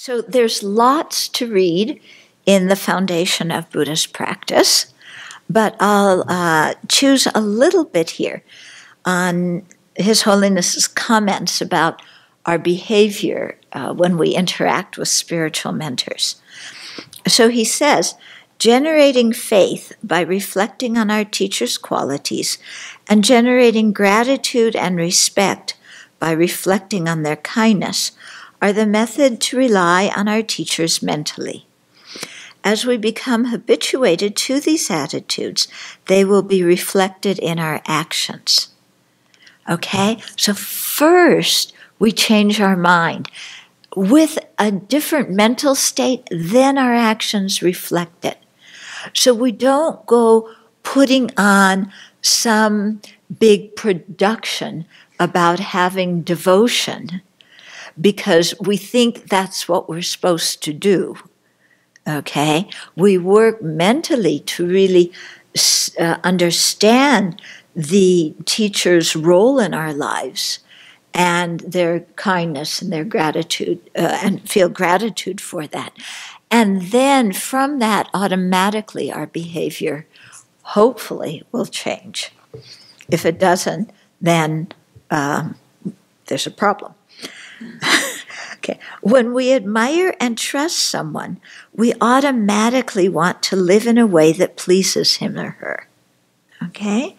So there's lots to read in the foundation of Buddhist practice, but I'll choose a little bit here on His Holiness's comments about our behavior when we interact with spiritual mentors. So he says, generating faith by reflecting on our teacher's qualities and generating gratitude and respect by reflecting on their kindness are the method to rely on our teachers mentally. As we become habituated to these attitudes, they will be reflected in our actions. Okay? So first, we change our mind. With a different mental state, then our actions reflect it. So we don't go putting on some big production about having devotion because we think that's what we're supposed to do. Okay? We work mentally to really understand the teacher's role in our lives and their kindness and their gratitude, and feel gratitude for that. And then from that, automatically our behavior, hopefully, will change. If it doesn't, then there's a problem. Okay. When we admire and trust someone, we automatically want to live in a way that pleases him or her. Okay?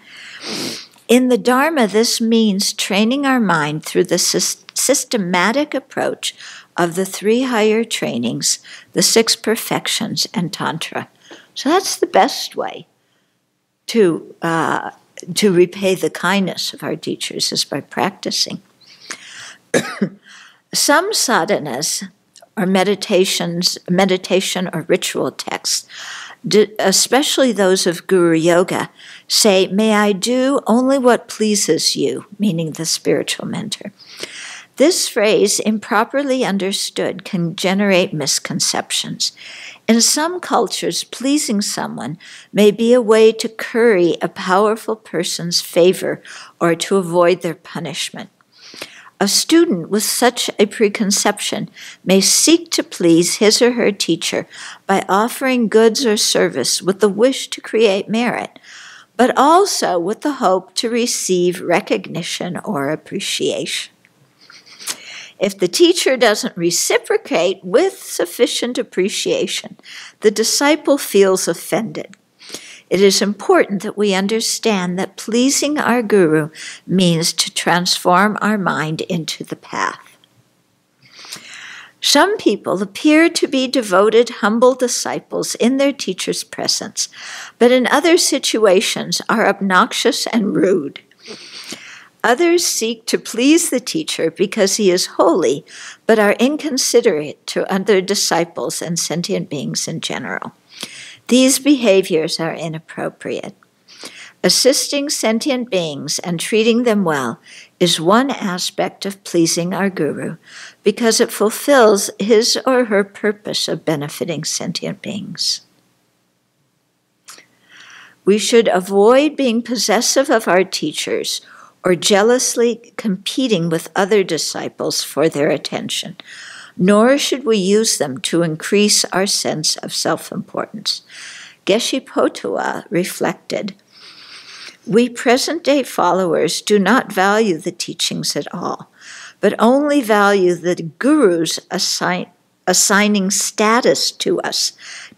In the Dharma, this means training our mind through the systematic approach of the 3 higher trainings, the 6 perfections, and Tantra. So that's the best way to repay the kindness of our teachers, is by practicing. Some sadhanas, or meditation or ritual texts, especially those of Guru Yoga, say, "May I do only what pleases you," meaning the spiritual mentor. This phrase, improperly understood, can generate misconceptions. In some cultures, pleasing someone may be a way to curry a powerful person's favor or to avoid their punishment. A student with such a preconception may seek to please his or her teacher by offering goods or service with the wish to create merit, but also with the hope to receive recognition or appreciation. If the teacher doesn't reciprocate with sufficient appreciation, the disciple feels offended. It is important that we understand that pleasing our guru means to transform our mind into the path. Some people appear to be devoted, humble disciples in their teacher's presence, but in other situations are obnoxious and rude. Others seek to please the teacher because he is holy, but are inconsiderate to other disciples and sentient beings in general. These behaviors are inappropriate. Assisting sentient beings and treating them well is one aspect of pleasing our guru because it fulfills his or her purpose of benefiting sentient beings. We should avoid being possessive of our teachers or jealously competing with other disciples for their attention, nor should we use them to increase our sense of self-importance. Geshe Potua reflected, "We present-day followers do not value the teachings at all, but only value the guru's assigning status to us,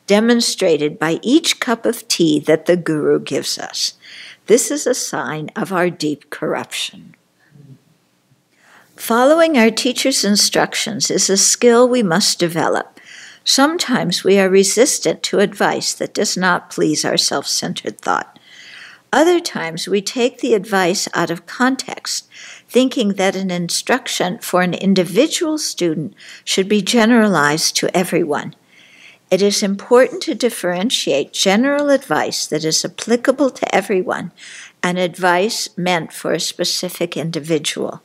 demonstrated by each cup of tea that the guru gives us. This is a sign of our deep corruption." Following our teacher's instructions is a skill we must develop. Sometimes we are resistant to advice that does not please our self-centered thought. Other times we take the advice out of context, thinking that an instruction for an individual student should be generalized to everyone. It is important to differentiate general advice that is applicable to everyone and advice meant for a specific individual.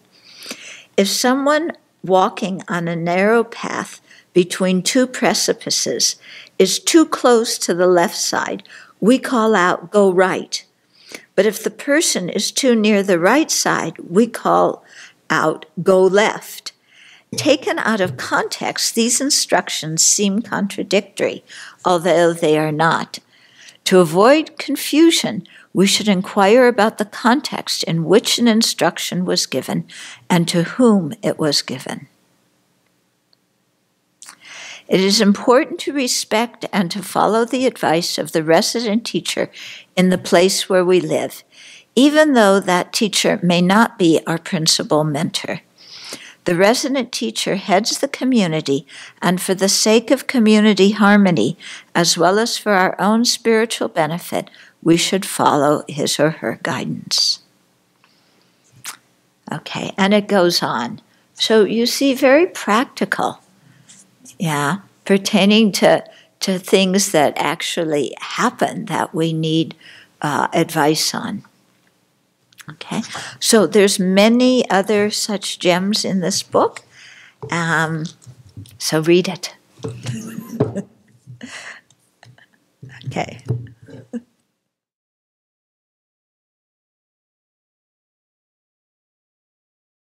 If someone walking on a narrow path between 2 precipices is too close to the left side, we call out, "Go right." But if the person is too near the right side, we call out, "Go left." Taken out of context, these instructions seem contradictory, although they are not. To avoid confusion, we should inquire about the context in which an instruction was given and to whom it was given. It is important to respect and to follow the advice of the resident teacher in the place where we live, even though that teacher may not be our principal mentor. The resident teacher heads the community, and for the sake of community harmony, as well as for our own spiritual benefit, we should follow his or her guidance. Okay, and it goes on. So you see, very practical. Yeah, pertaining to things that actually happen that we need advice on. Okay, so there's many other such gems in this book, so read it. Okay.